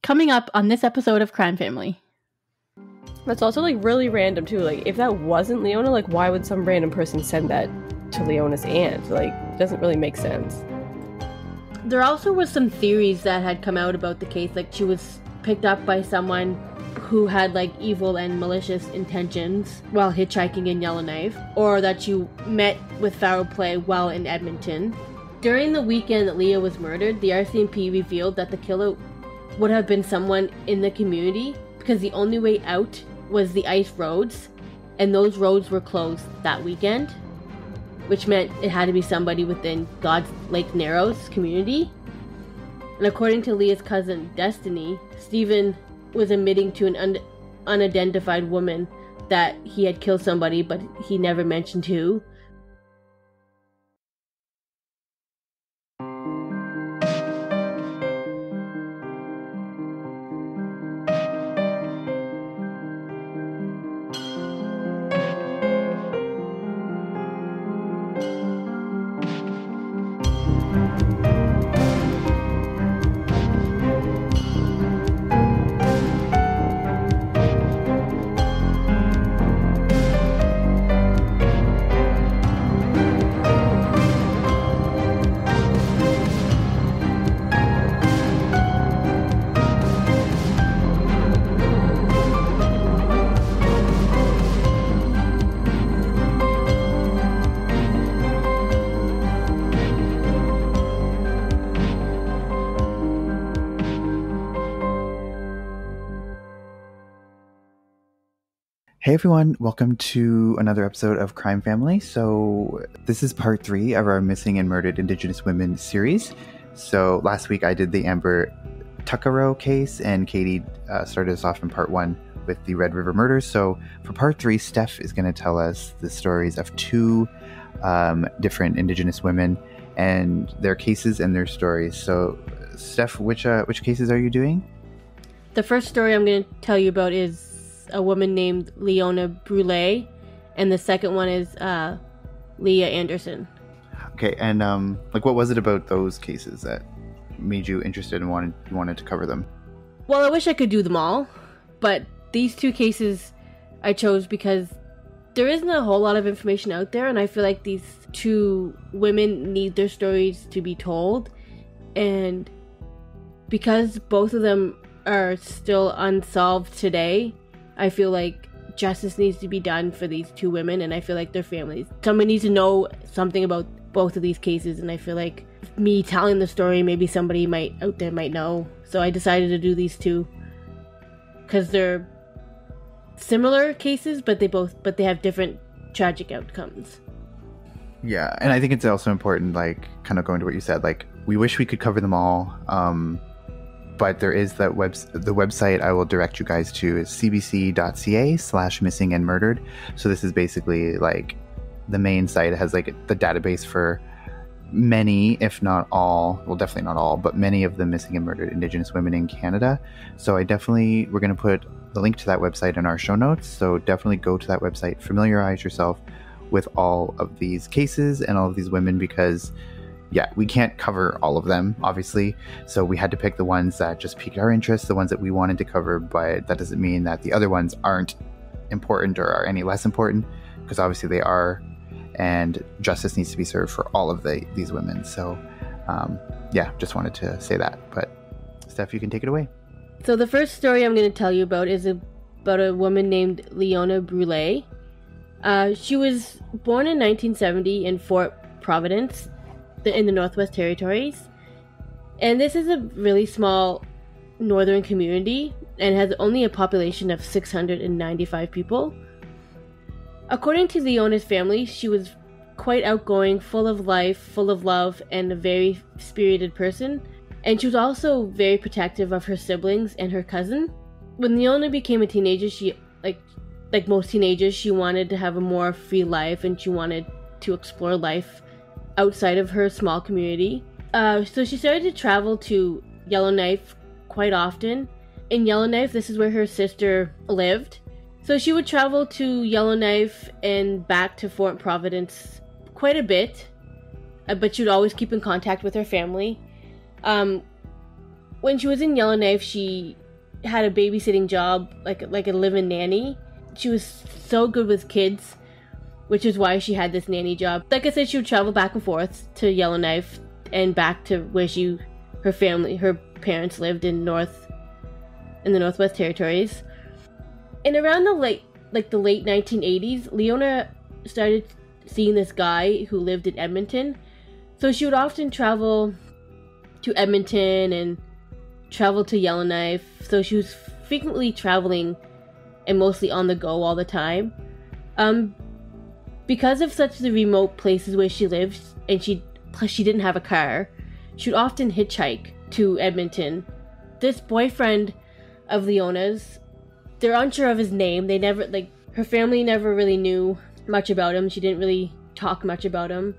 coming up on this episode of Crime Family. That's also, like, really random, too. Like, if that wasn't Leona, like, why would some random person send that to Leona's aunt? Like, it doesn't really make sense. There also was some theories that had come out about the case, like she was picked up by someone who had like evil and malicious intentions while hitchhiking in Yellowknife, or that you met with foul play while in Edmonton. During the weekend that Leah was murdered, the RCMP revealed that the killer would have been someone in the community because the only way out was the ice roads, and those roads were closed that weekend, which meant it had to be somebody within God's Lake Narrows community. And according to Leah's cousin, Destiny, Stephen was admitting to an unidentified woman that he had killed somebody, but he never mentioned who. Hey everyone, welcome to another episode of Crime Family. So this is part 3 of our Missing and Murdered Indigenous Women series. So last week I did the Amber Tuccaro case, and Katie started us off in part 1 with the Red River murders. So for part 3, Steph is going to tell us the stories of 2 different Indigenous women and their cases and their stories. So Steph, which cases are you doing? The first story I'm going to tell you about is a woman named Leona Brule, and the second one is Leah Anderson. Okay, and what was it about those cases that made you interested and wanted to cover them? Well, I wish I could do them all, but these 2 cases I chose because there isn't a whole lot of information out there, and I feel like these 2 women need their stories to be told, and because both of them are still unsolved today, I feel like justice needs to be done for these 2 women, and I feel like their families. Someone needs to know something about both of these cases, and I feel like me telling the story, maybe somebody out there might know. So I decided to do these 2 because they're similar cases, but they have different tragic outcomes. Yeah, and I think it's also important, like, kind of going to what you said, like, we wish we could cover them all, but there is the website I will direct you guys to is cbc.ca/missing and murdered. So this is basically like the main site. It has like the database for many, if not all, well, definitely not all, but many of the missing and murdered Indigenous women in Canada. So we're going to put the link to that website in our show notes. So definitely go to that website, familiarize yourself with all of these cases and all of these women, because yeah, we can't cover all of them, obviously. So we had to pick the ones that just piqued our interest, the ones that we wanted to cover, but that doesn't mean that the other ones aren't important or are any less important, because obviously they are, and justice needs to be served for all of these women. So yeah, just wanted to say that. But Steph, you can take it away. So the first story I'm going to tell you about is about a woman named Leona Brule. She was born in 1970 in Fort Providence, in the Northwest Territories, and this is a really small northern community and has only a population of 695 people. According to Leona's family, she was quite outgoing, full of life, full of love, and a very spirited person, and she was also very protective of her siblings and her cousin. When Leona became a teenager, she like most teenagers, she wanted to have a more free life, and she wanted to explore life outside of her small community. So she started to travel to Yellowknife quite often. In Yellowknife, this is where her sister lived. So she would travel to Yellowknife and back to Fort Providence quite a bit, but she would always keep in contact with her family. when she was in Yellowknife, she had a babysitting job, like a live-in nanny. She was so good with kids, which is why she had this nanny job. Like I said, she would travel back and forth to Yellowknife and back to where her parents lived in the Northwest Territories. And around the late 1980s, Leona started seeing this guy who lived in Edmonton. So she would often travel to Edmonton and travel to Yellowknife. So she was frequently traveling and mostly on the go all the time. Because of such the remote places where she lived, and she didn't have a car, she would often hitchhike to Edmonton. This boyfriend of Leona's, they're unsure of his name. Her family never really knew much about him. She didn't really talk much about him.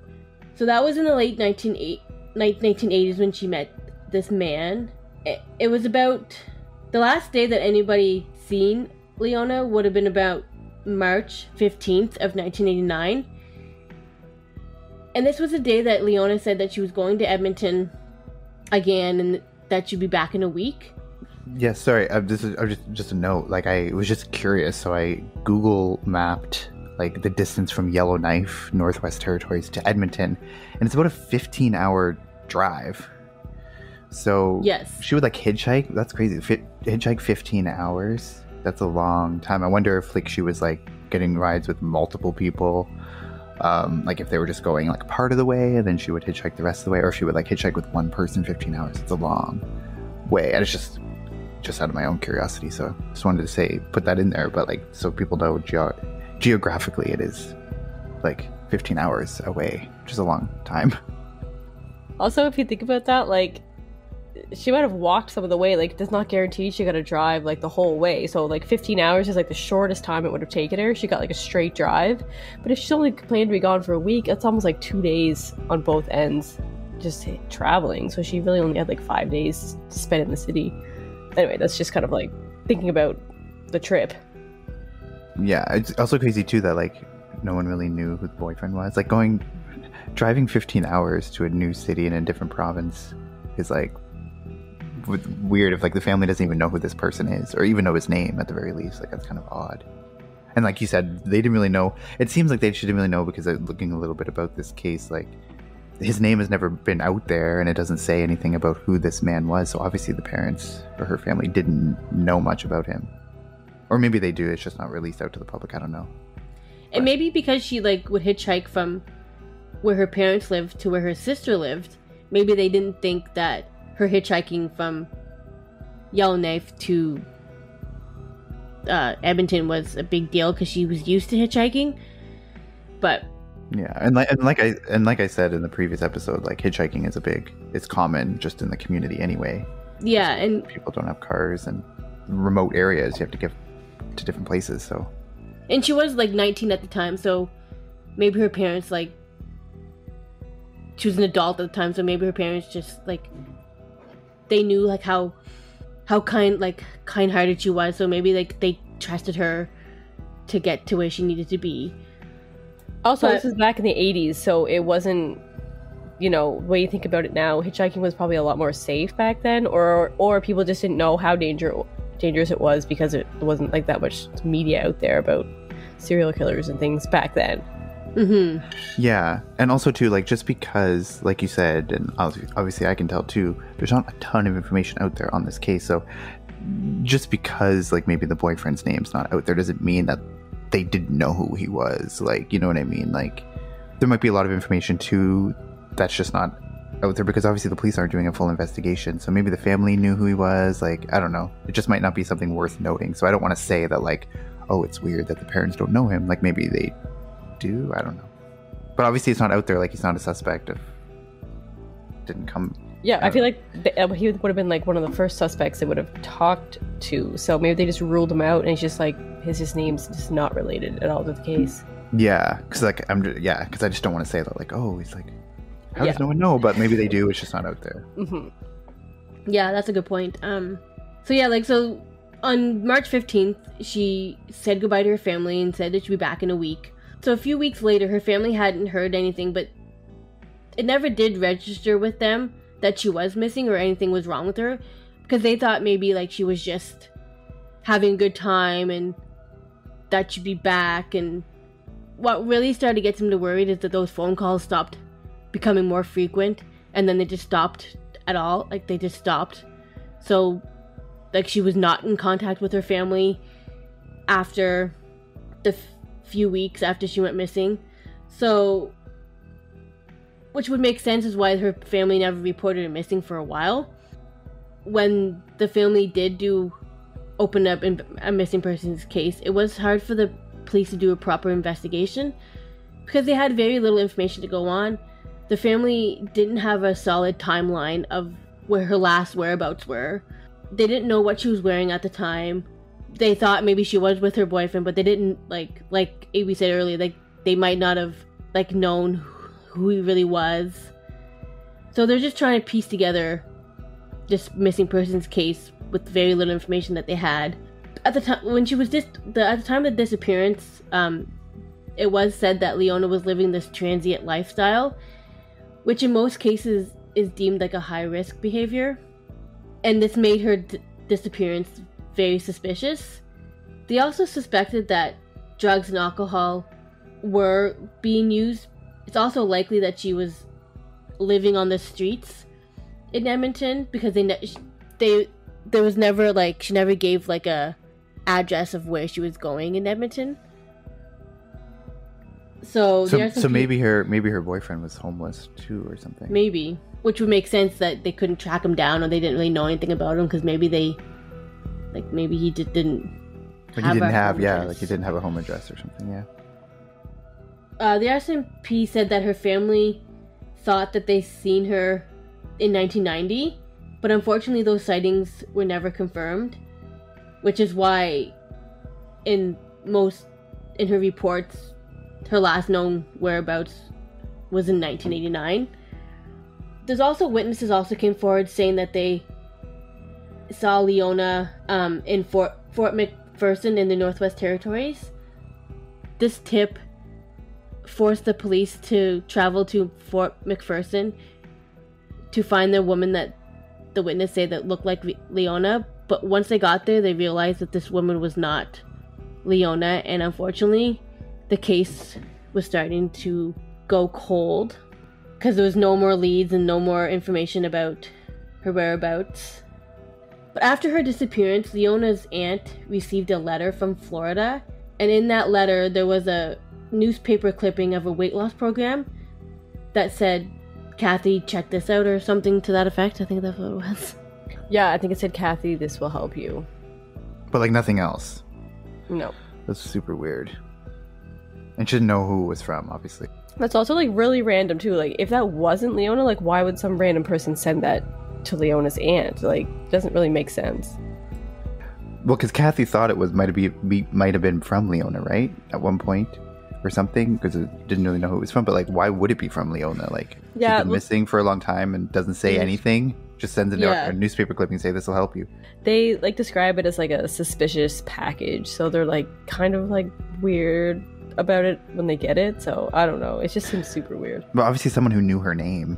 So that was in the late 1980s when she met this man. It was about the last day that anybody seen Leona would have been about March 15th of 1989. And this was the day that Leona said that she was going to Edmonton again and that she'd be back in a week. Yeah, sorry. This is just a note. Like, I was just curious, so I Google mapped like the distance from Yellowknife, Northwest Territories, to Edmonton, and it's about a 15-hour drive. So yes, she would like hitchhike. That's crazy. Hitchhike 15 hours. That's a long time. I wonder if like she was like getting rides with multiple people. Like if they were just going like part of the way and then she would hitchhike the rest of the way, or if she would like hitchhike with one person 15 hours. It's a long way, and it's just out of my own curiosity. So just wanted to put that in there, but like so people know geographically it is like 15 hours away, which is a long time. Also, if you think about that, like she might have walked some of the way. Like, does not guarantee she got to drive like the whole way. So like 15 hours is like the shortest time it would have taken her. She got like a straight drive. But if she's only planned to be gone for a week, that's almost like 2 days on both ends just traveling. So she really only had like 5 days to spend in the city. Anyway, that's just kind of like thinking about the trip. Yeah, it's also crazy too that like no one really knew who the boyfriend was. Like driving 15 hours to a new city in a different province is like weird if like the family doesn't even know who this person is, or even know his name at the very least. Like that's kind of odd. And like you said, they didn't really know. It seems like they didn't really know because looking a little bit about this case, like his name has never been out there and it doesn't say anything about who this man was. So obviously the parents or her family didn't know much about him. Or maybe they do, it's just not released out to the public. I don't know. And maybe because she like would hitchhike from where her parents lived to where her sister lived, maybe they didn't think that her hitchhiking from Yellowknife to Edmonton was a big deal because she was used to hitchhiking. But yeah, and like I said in the previous episode, like hitchhiking is it's common just in the community anyway. Yeah, and people don't have cars, and remote areas you have to get to different places. So, and she was like 19 at the time, so maybe her parents like she was an adult at the time, so maybe her parents just like they knew like how kind-hearted she was, so maybe like they trusted her to get to where she needed to be. Also, this is back in the 80s, so it wasn't, when you think about it now, hitchhiking was probably a lot more safe back then, or people just didn't know how dangerous it was because it wasn't like that much media out there about serial killers and things back then. Mm-hmm. Yeah, and also too, like just because, like you said, and obviously I can tell too, there's not a ton of information out there on this case. So just because like maybe the boyfriend's name's not out there doesn't mean that they didn't know who he was. Like, you know what I mean? Like there might be a lot of information too that's just not out there because obviously the police aren't doing a full investigation. So maybe the family knew who he was. Like, I don't know. It just might not be something worth noting. So I don't want to say that like, oh, it's weird that the parents don't know him. Like maybe they do. I don't know. But obviously it's not out there. Like he's not a suspect if didn't come. Yeah, I feel like he would have been like one of the first suspects they would have talked to. So maybe they just ruled him out and it's just like his name's just not related at all to the case. Yeah, because like because I just don't want to say that like, oh, he's like, how does no one know? But maybe they do. It's just not out there. Mm-hmm. Yeah, that's a good point. So on March 15th, she said goodbye to her family and said that she'd be back in a week. So a few weeks later, her family hadn't heard anything, but it never did register with them that she was missing or anything was wrong with her. because they thought maybe like she was just having a good time and that she'd be back. And what really started to get them to worried is that those phone calls stopped becoming more frequent, and then they just stopped at all. Like they just stopped. So like she was not in contact with her family after the few weeks after she went missing. So, which would make sense is why her family never reported her missing for a while. When the family did open up a missing persons case, it was hard for the police to do a proper investigation because they had very little information to go on. The family didn't have a solid timeline of where her last whereabouts were. They didn't know what she was wearing at the time. They thought maybe she was with her boyfriend, but they didn't like AB said earlier, like they might not have like known who he really was. So they're just trying to piece together this missing persons case with very little information that they had. At the time when she was at the time of the disappearance, it was said that Leona was living this transient lifestyle, which in most cases is deemed like a high risk behavior. And this made her disappearance very suspicious. They also suspected that drugs and alcohol were being used. It's also likely that she was living on the streets in Edmonton because there was never like she never gave like a address of where she was going in Edmonton. So maybe her boyfriend was homeless too or something. Maybe, which would make sense that they couldn't track him down or they didn't really know anything about him because maybe he just didn't. Like he didn't have he didn't have a home address or something. Yeah. The RCMP said that her family thought that they seen her in 1990, but unfortunately those sightings were never confirmed, which is why in her reports her last known whereabouts was in 1989. There's also witnesses also came forward saying that they saw Leona in Fort McPherson in the Northwest Territories. This tip forced the police to travel to Fort McPherson to find the woman that the witness said that looked like Leona. But once they got there, they realized that this woman was not Leona, and unfortunately, the case was starting to go cold because there was no more leads and no more information about her whereabouts. But after her disappearance, Leona's aunt received a letter from Florida, and in that letter there was a newspaper clipping of a weight loss program that said, "Kathy, check this out," or something to that effect. I think that's what it was. Yeah, I think it said, "Kathy, this will help you." But like nothing else. No. That's super weird. And she didn't know who it was from, obviously. That's also like really random too. Like if that wasn't Leona, like why would some random person send that to Leona's aunt? Like doesn't really make sense. Well, because Kathy thought it might have been from Leona, right? At one point or something, because it didn't really know who it was from. But like, why would it be from Leona? Like, she's been missing for a long time and doesn't say anything. Just sends a newspaper clipping and say, "This will help you." They like describe it as like a suspicious package, so they're like kind of like weird about it when they get it. So I don't know. It just seems super weird. But obviously, someone who knew her name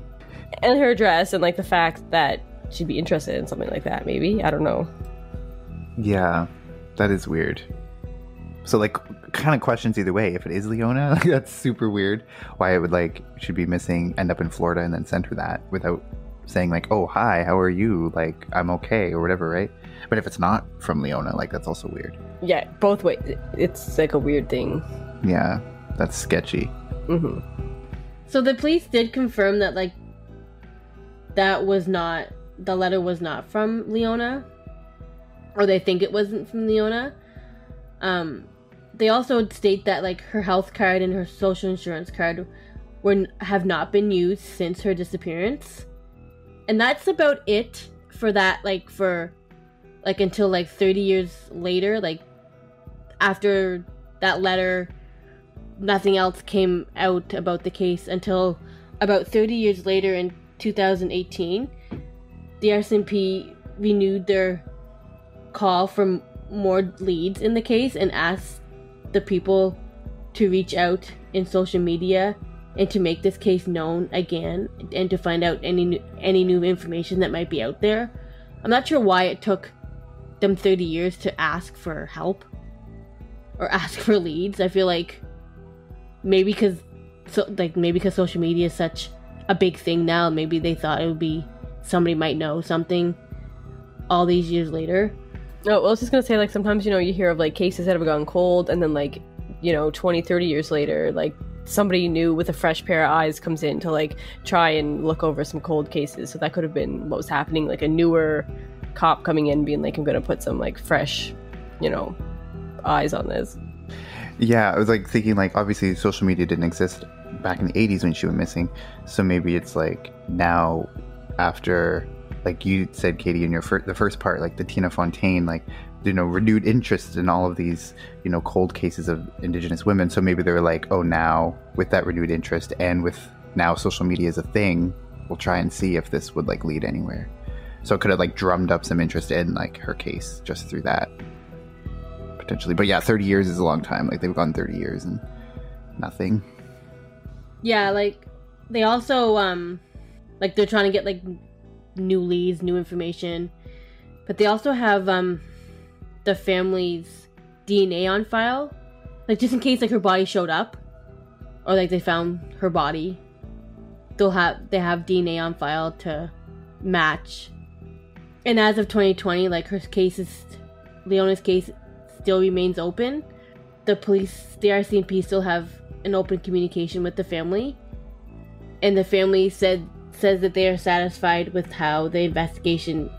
and her address, and like the fact that she'd be interested in something like that. Maybe, I don't know. Yeah, that is weird. So like, kind of questions either way. If it is Leona, like, that's super weird. Why it would like she'd be missing, end up in Florida, and then send her that without saying like, "Oh, hi, how are you? Like, I'm okay," or whatever, right? But if it's not from Leona, like that's also weird. Yeah, both ways. It's like a weird thing. Yeah, that's sketchy. Mm-hmm. So the police did confirm that like the letter was not from Leona, or they think it wasn't from Leona. They also state that like her health card and her social insurance card have not been used since her disappearance. And that's about it for that, like, for, like, until, like, 30 years later, like, after that letter, nothing else came out about the case until about 30 years later in 2018. The RCMP renewed their call for more leads in the case and asked the people to reach out in social media and to make this case known again and to find out any new information that might be out there. I'm not sure why it took them 30 years to ask for help or ask for leads. I feel like maybe because social media is such a big thing now, maybe they thought it would be somebody might know something all these years later. Oh, well, I was just gonna say, like, sometimes, you know, you hear of, like, cases that have gone cold, and then, like, you know, 20, 30 years later, like, somebody new with a fresh pair of eyes comes in to, like, try and look over some cold cases. So that could have been what was happening, like, a newer cop coming in being like, I'm gonna put some, like, fresh, you know, eyes on this. Yeah, I was, like, thinking, like, obviously social media didn't exist back in the 80s when she went missing. So maybe it's, like, now after... like you said, Katie, in your the first part, like the Tina Fontaine, like, you know, renewed interest in all of these, you know, cold cases of Indigenous women. So maybe they were like, oh, now with that renewed interest and with now social media is a thing, we'll try and see if this would, like, lead anywhere. So it could have, like, drummed up some interest in, like, her case just through that, potentially. But yeah, 30 years is a long time. Like, they've gone 30 years and nothing. Yeah, like, they also, like, they're trying to get, like, new leads, new information, but they also have the family's DNA on file, like, just in case, like, her body showed up or, like, they found her body, they have DNA on file to match. And as of 2020, like, Leona's case still remains open. The police, the RCMP, still have an open communication with the family, and the family says that they are satisfied with how the investigation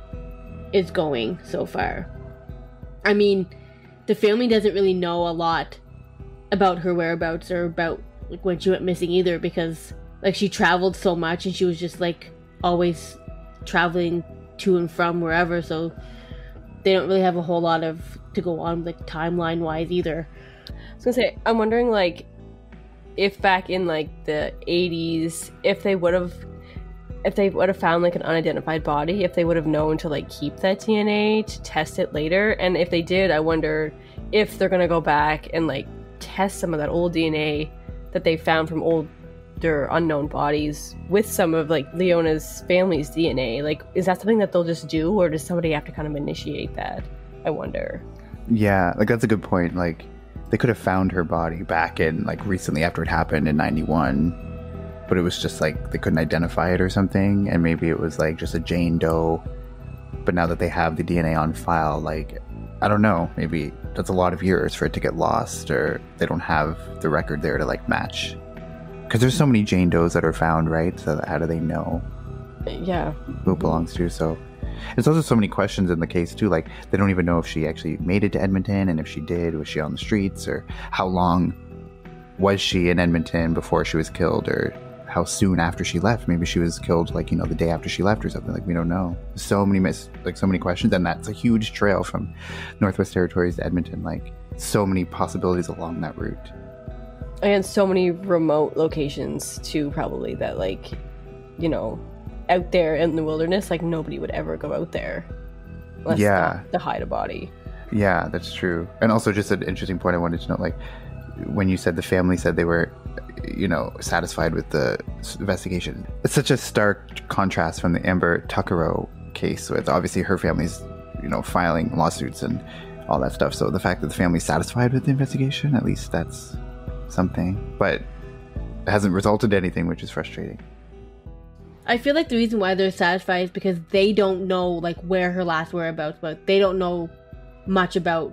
is going so far. I mean, the family doesn't really know a lot about her whereabouts or about, like, when she went missing either, because, like, she traveled so much and she was just, like, always traveling to and from wherever, so they don't really have a whole lot of to go on, like, timeline wise either. I was gonna say, I'm wondering, like, if back in, like, the 80s, if they would have found, like, an unidentified body, if they would have known to, like, keep that DNA to test it later. And if they did, I wonder if they're gonna go back and, like, test some of that old DNA that they found from older unknown bodies with some of, like, Leona's family's DNA. Like, is that something that they'll just do, or does somebody have to kind of initiate that? I wonder. Yeah, like, that's a good point. Like, they could have found her body back in, like, recently after it happened in 91, but it was just, like, they couldn't identify it or something, and maybe it was, like, just a Jane Doe. But now that they have the DNA on file, like, I don't know, maybe that's a lot of years for it to get lost, or they don't have the record there to, like, match. Because there's so many Jane Does that are found, right? So how do they know Yeah. who it belongs to? So there's also so many questions in the case too. Like, they don't even know if she actually made it to Edmonton, and if she did, was she on the streets, or how long was she in Edmonton before she was killed, or how soon after she left? Maybe she was killed, like, you know, the day after she left or something. Like, we don't know. So many questions, and that's a huge trail from Northwest Territories to Edmonton. Like, so many possibilities along that route. And so many remote locations too, probably, that, like, you know, out there in the wilderness, like, nobody would ever go out there unless to hide a body. Yeah, that's true. And also, just an interesting point I wanted to note, like, when you said the family said they were, you know, satisfied with the investigation, it's such a stark contrast from the Amber Tuckero case, with obviously her family's, you know, filing lawsuits and all that stuff. So the fact that the family's satisfied with the investigation, at least that's something, but it hasn't resulted in anything, which is frustrating. I feel like the reason why they're satisfied is because they don't know, like, where her last whereabouts, but they don't know much about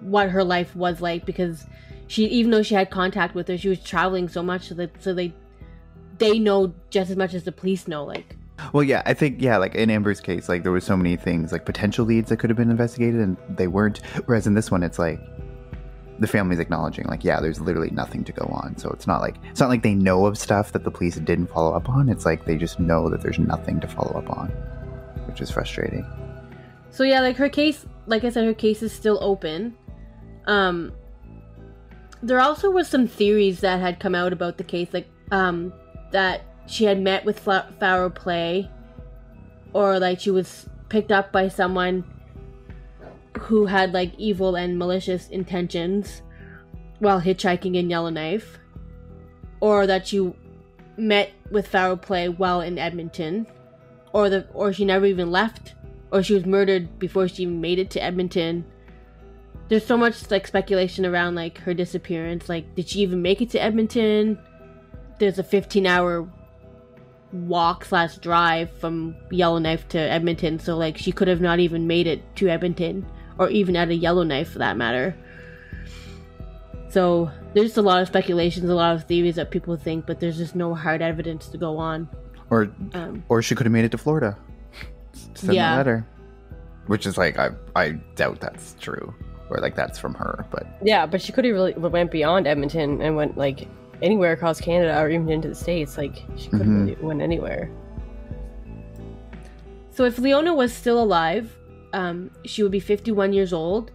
what her life was like, because she, even though she had contact with her, she was traveling so much, so they know just as much as the police know. Like, well, yeah, I think, yeah, like in Amber's case, like, there was so many things, like potential leads that could have been investigated, and they weren't. Whereas in this one, it's like the family's acknowledging, like, yeah, there's literally nothing to go on. So it's not like they know of stuff that the police didn't follow up on. It's like they just know that there's nothing to follow up on, which is frustrating. So yeah, like, her case, like I said, her case is still open. There also was some theories that had come out about the case, like, that she had met with foul play, or, like, she was picked up by someone who had, like, evil and malicious intentions while hitchhiking in Yellowknife, or that she met with foul play while in Edmonton, or she never even left or she was murdered before she even made it to Edmonton. There's so much like speculation around like her disappearance. Like, did she even make it to Edmonton? There's a 15-hour walk/drive from Yellowknife to Edmonton, so like she could have not even made it to Edmonton, or even at a Yellowknife for that matter. So there's just a lot of speculations, a lot of theories that people think, but there's just no hard evidence to go on. Or she could have made it to Florida. Send a letter. Which is like, I doubt that's true. Or like that's from her, but... Yeah, but she could have really went beyond Edmonton and went like anywhere across Canada or even into the States. Like, she could have really went anywhere. So if Leona was still alive, she would be 51 years old.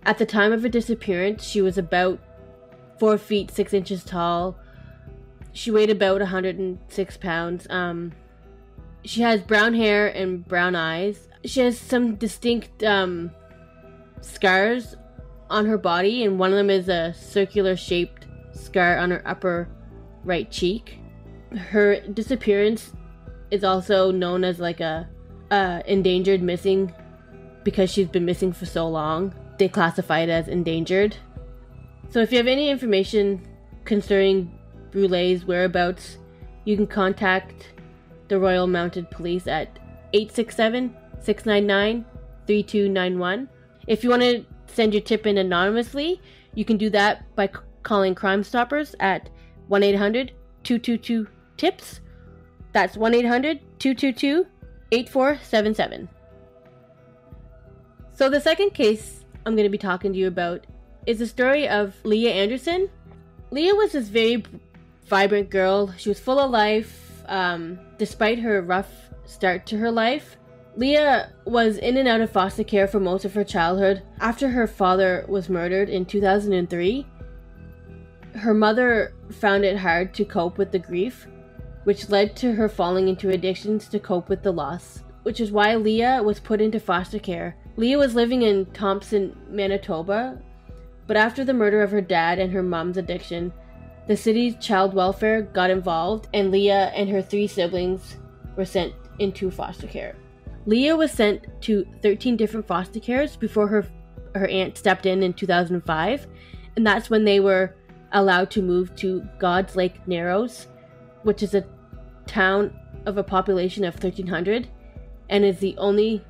At the time of her disappearance, she was about 4 feet 6 inches tall. She weighed about 106 pounds. She has brown hair and brown eyes. She has some distinct scars on her body, and one of them is a circular shaped scar on her upper right cheek. Her disappearance is also known as like a endangered missing, because she's been missing for so long. They classify it as endangered. So if you have any information concerning Brule's whereabouts, you can contact the Royal Mounted Police at 867-699-3291. If you want to send your tip in anonymously, you can do that by calling Crime Stoppers at 1-800-222-TIPS. That's 1-800-222-8477. So the second case I'm going to be talking to you about is the story of Leah Anderson. Leah was this very vibrant girl. She was full of life, despite her rough start to her life. Leah was in and out of foster care for most of her childhood. After her father was murdered in 2003, her mother found it hard to cope with the grief, which led to her falling into addictions to cope with the loss, which is why Leah was put into foster care. Leah was living in Thompson, Manitoba, but after the murder of her dad and her mom's addiction, the city's child welfare got involved, and Leah and her 3 siblings were sent into foster care. Leah was sent to 13 different foster cares before her aunt stepped in 2005, and that's when they were allowed to move to God's Lake Narrows, which is a town of a population of 1,300, and is the only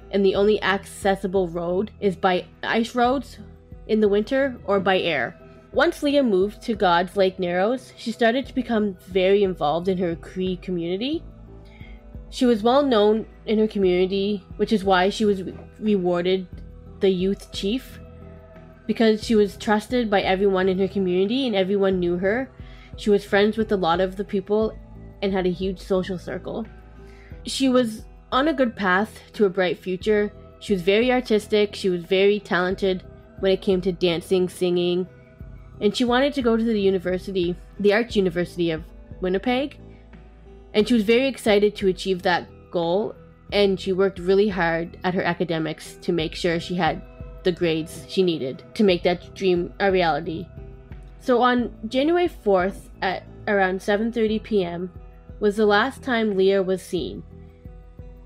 accessible road is by ice roads in the winter or by air. Once Leah moved to God's Lake Narrows, she started to become very involved in her Cree community. She was well known in her community, which is why she was rewarded the youth chief, because she was trusted by everyone in her community and everyone knew her. She was friends with a lot of the people and had a huge social circle. She was on a good path to a bright future. She was very artistic. She was very talented when it came to dancing, singing, and she wanted to go to the university, the Arts University of Winnipeg. And she was very excited to achieve that goal, and she worked really hard at her academics to make sure she had the grades she needed to make that dream a reality. So on January 4th at around 7:30 p.m. was the last time Leah was seen.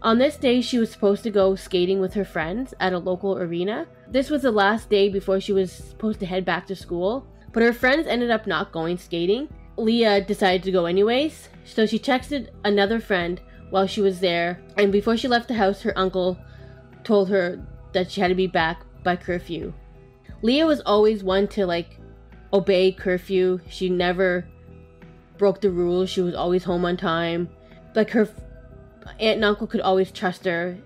On this day, she was supposed to go skating with her friends at a local arena. This was the last day before she was supposed to head back to school, but her friends ended up not going skating. Leah decided to go anyways, so she texted another friend while she was there, and before she left the house, her uncle told her that she had to be back by curfew. Leah was always one to obey curfew. She never broke the rules. She was always home on time. Her aunt and uncle could always trust her.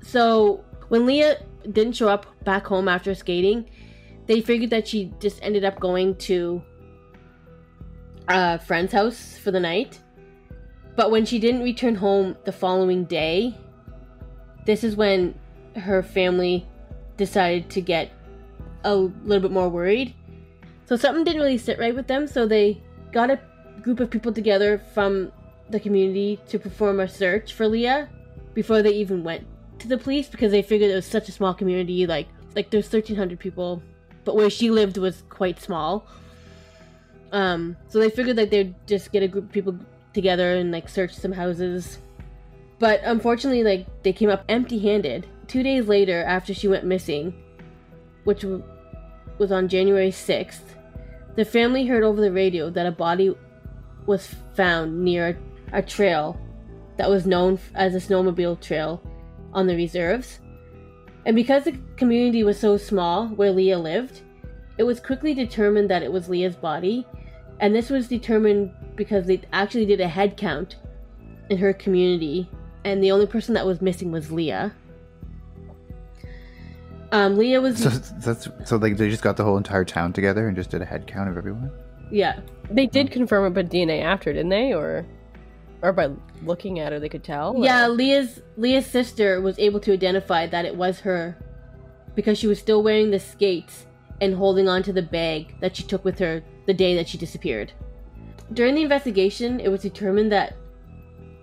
So when Leah didn't show up back home after skating, they figured that she just ended up going to a friend's house for the night. But when she didn't return home the following day, this is when her family decided to get a little bit more worried. So something didn't really sit right with them, so they got a group of people together from the community to perform a search for Leah before they even went to the police, because they figured it was such a small community, like there's 1,300 people, but where she lived was quite small. So they figured they'd just get a group of people together and search some houses. But unfortunately, they came up empty-handed. 2 days later, after she went missing, which was on January 6th, the family heard over the radio that a body was found near a trail that was known as a snowmobile trail on the reserves. And because the community was so small where Leah lived, it was quickly determined that it was Leah's body. And this was determined because they actually did a head count in her community, and the only person that was missing was Leah. Leah was... So like they just got the whole entire town together and just did a head count of everyone? Yeah. They did confirm it by DNA after, didn't they? Or by looking at her they could tell? Yeah, or? Leah's sister was able to identify that it was her because she was still wearing the skates and holding on to the bag that she took with her the day that she disappeared. During the investigation, it was determined that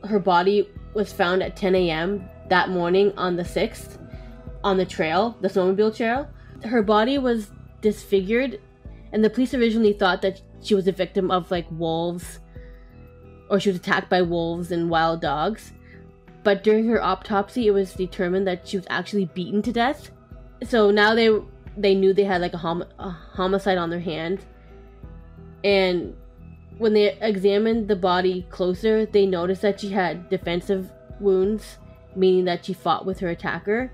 her body was found at 10 a.m. that morning on the 6th on the trail, the snowmobile trail. Her body was disfigured, and the police originally thought that she was a victim of like wolves, or she was attacked by wolves and wild dogs. But during her autopsy, it was determined that she was actually beaten to death. So now they knew they had like a homicide on their hand. And when they examined the body closer, they noticed that she had defensive wounds, meaning that she fought with her attacker.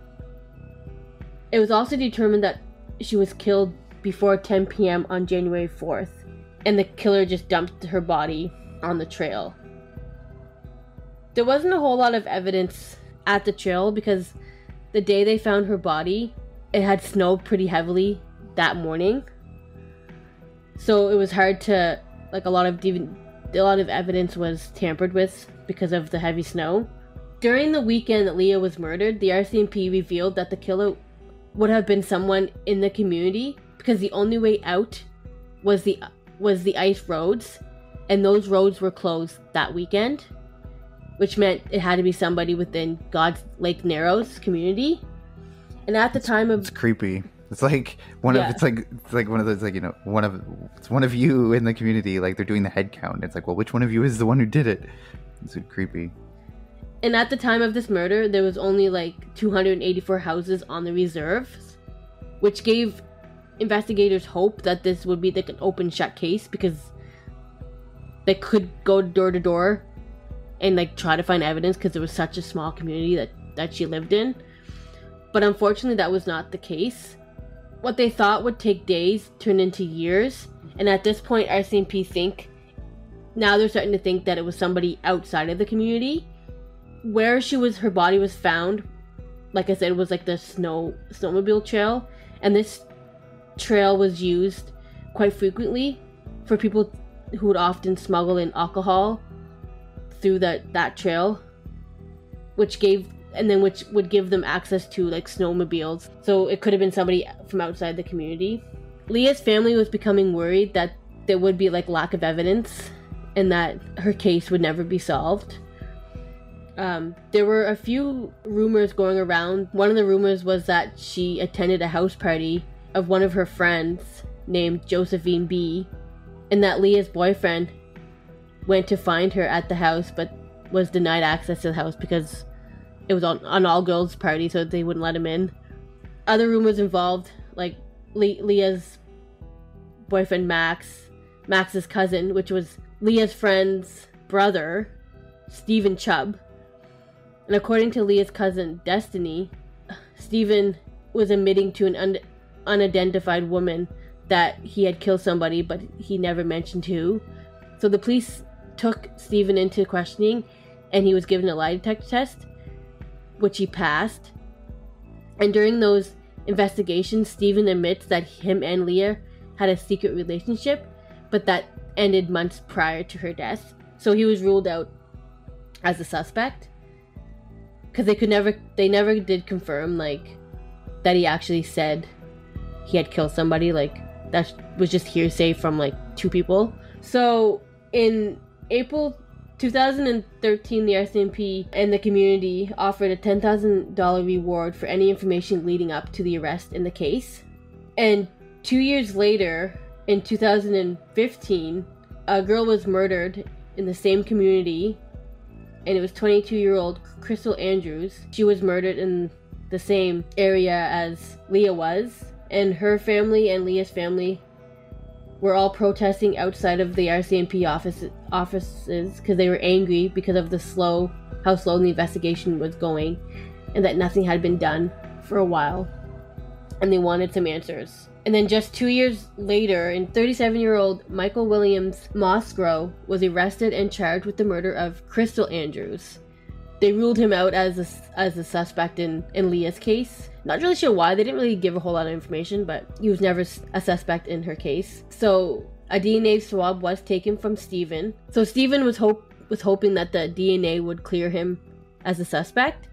It was also determined that she was killed before 10 p.m. on January 4th, and the killer just dumped her body on the trail. There wasn't a whole lot of evidence at the trail because the day they found her body, it had snowed pretty heavily that morning. So it was hard to, like, a lot of evidence was tampered with because of the heavy snow. During the weekend that Leah was murdered, the RCMP revealed that the killer would have been someone in the community because the only way out was the ice roads, and those roads were closed that weekend, which meant it had to be somebody within God's Lake Narrows community. And at the time of... It's creepy. It's like it's like one of those, like, you know, it's one of you in the community, like they're doing the head count. It's like, well, which one of you is the one who did it? It's creepy. And at the time of this murder, there was only like 284 houses on the reserves, which gave investigators hope that this would be like an open shut case because they could go door to door and like try to find evidence because it was such a small community that she lived in. But unfortunately, that was not the case. What they thought would take days turned into years, and at this point, RCMP now they're starting to think that it was somebody outside of the community. Where her body was found, like I said, was like the snowmobile trail, and this trail was used quite frequently for people who would often smuggle in alcohol through that trail, which would give them access to like snowmobiles. So it could have been somebody from outside the community. Leah's family was becoming worried that there would be like lack of evidence and that her case would never be solved. There were a few rumors going around. One of the rumors was that she attended a house party of one of her friends named Josephine B, and that Leah's boyfriend went to find her at the house but was denied access to the house because it was an all-girls party, so they wouldn't let him in. Other rumors involved, like, Leah's boyfriend Max's cousin, which was Leah's friend's brother, Stephen Chubb. And according to Leah's cousin, Destiny, Stephen was admitting to an unidentified woman that he had killed somebody, but he never mentioned who. So the police took Stephen into questioning, and he was given a lie detector test, which he passed. And during those investigations, Stephen admits that him and Leah had a secret relationship, but that ended months prior to her death. So he was ruled out as a suspect because they never did confirm like that he actually said he had killed somebody. Like, that was just hearsay from like two people. So in April 2013, the RCMP and the community offered a $10,000 reward for any information leading up to the arrest in the case. And 2 years later, in 2015, a girl was murdered in the same community, and it was 22-year-old Crystal Andrews. She was murdered in the same area as Leah was, and her family and Leah's family were all protesting outside of the RCMP offices because they were angry because of how slow the investigation was going, and that nothing had been done for a while, and they wanted some answers. And then just 2 years later, 37-year-old Michael Williams Mosgrove was arrested and charged with the murder of Crystal Andrews. They ruled him out as a suspect in Leah's case. Not really sure why. They didn't really give a whole lot of information, but he was never a suspect in her case. So a DNA swab was taken from Stephen. So Stephen was hoping that the DNA would clear him as a suspect.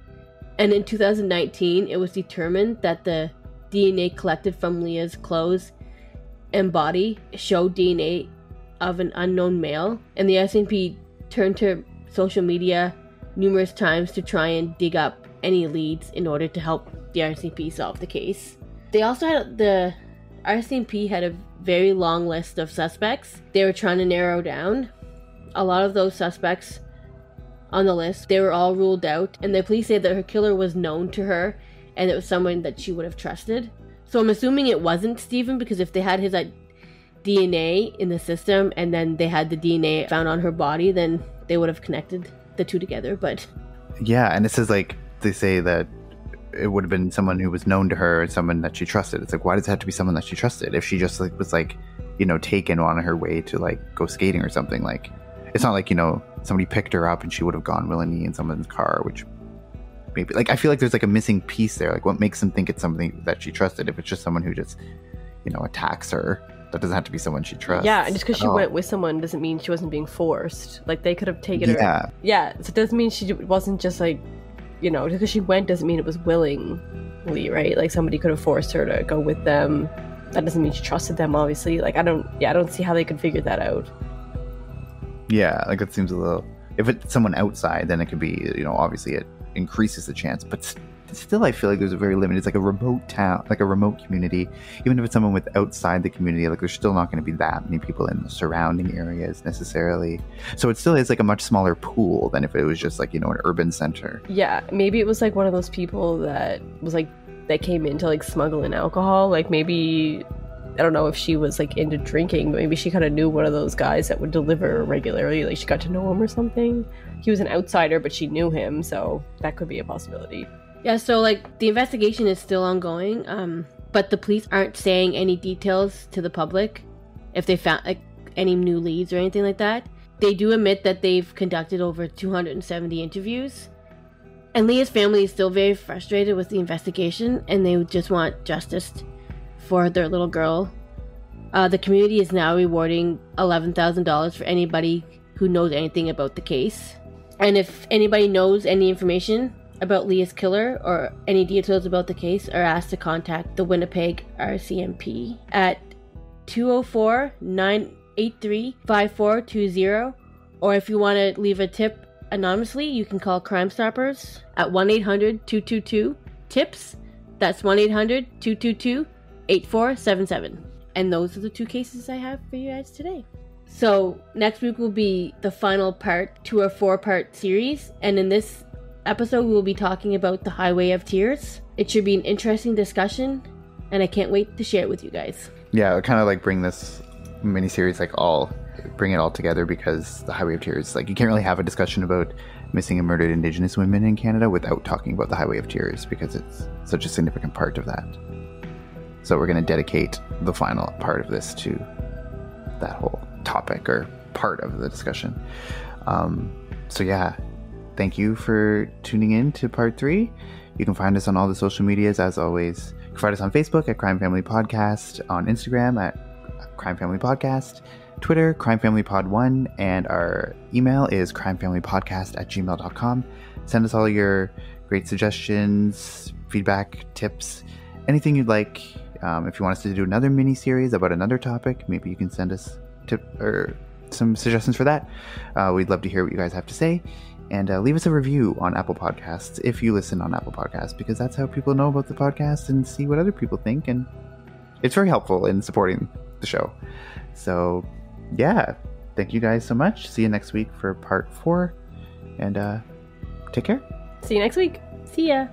And in 2019, it was determined that the DNA collected from Leah's clothes and body showed DNA of an unknown male. And the SNP turned to social media numerous times to try and dig up any leads in order to help the RCMP solve the case. The RCMP had a very long list of suspects they were trying to narrow down. A lot of those suspects on the list, they were all ruled out, and the police said that her killer was known to her and it was someone that she would have trusted. So I'm assuming it wasn't Stephen, because if they had his DNA in the system and then they had the DNA found on her body, then they would have connected the two together. But yeah, and it says they say that it would have been someone who was known to her and someone that she trusted. It's why does it have to be someone that she trusted? If she just was taken on her way to go skating or something, it's not somebody picked her up and she would have gone willingly in someone's car, which maybe I feel like there's a missing piece there. What makes them think it's something that she trusted? If it's just someone who just attacks her, that doesn't have to be someone she trusts. Yeah, and just because she went with someone doesn't mean she wasn't being forced. They could have taken her. Yeah, so it doesn't mean she wasn't just because she went doesn't mean it was willingly, right? Somebody could have forced her to go with them. That doesn't mean she trusted them, obviously. I don't see how they could figure that out. Yeah, it seems a little... If it's someone outside, then it could be, obviously it increases the chance. But still, I feel like there's a very limited... It's like a remote town, like a remote community. Even if it's someone with outside the community, there's still not going to be that many people in the surrounding areas necessarily. So it still is a much smaller pool than if it was just an urban center. Yeah, maybe it was one of those people that was that came in to smuggle in alcohol. Maybe... I don't know if she was into drinking, but maybe she kind of knew one of those guys that would deliver regularly. She got to know him or something. He was an outsider, but she knew him, so that could be a possibility. Yeah, so the investigation is still ongoing, but the police aren't saying any details to the public if they found any new leads or anything like that. They do admit that they've conducted over 270 interviews, and Leah's family is still very frustrated with the investigation, and they just want justice for their little girl. The community is now rewarding $11,000 for anybody who knows anything about the case. And if anybody knows any information about Leah's killer or any details about the case, are asked to contact the Winnipeg RCMP at 204-983-5420. Or if you want to leave a tip anonymously, you can call Crime Stoppers at 1-800-222-TIPS. That's 1-800-222-8477. And those are the two cases I have for you guys today. So next week will be the final part to a 4-part series, and in this episode we will be talking about the Highway of Tears. It should be an interesting discussion, and I can't wait to share it with you guys. Yeah, kind of bring this mini-series bring it all together, because the Highway of Tears, you can't really have a discussion about missing and murdered Indigenous women in Canada without talking about the Highway of Tears, because it's such a significant part of that. So we're going to dedicate the final part of this to that whole topic or part of the discussion. So yeah, thank you for tuning in to part 3. You can find us on all the social medias as always. You can find us on Facebook at Crime Family Podcast, on Instagram at Crime Family Podcast, Twitter, Crime Family Pod 1, and our email is crimefamilypodcast@gmail.com. Send us all your great suggestions, feedback, tips, anything you'd like. If you want us to do another mini series about another topic, maybe you can send us some suggestions for that. We'd love to hear what you guys have to say, and leave us a review on Apple Podcasts if you listen on Apple Podcasts, because that's how people know about the podcast and see what other people think, and it's very helpful in supporting the show. So yeah, thank you guys so much. See you next week for part 4, and take care. See you next week. See ya.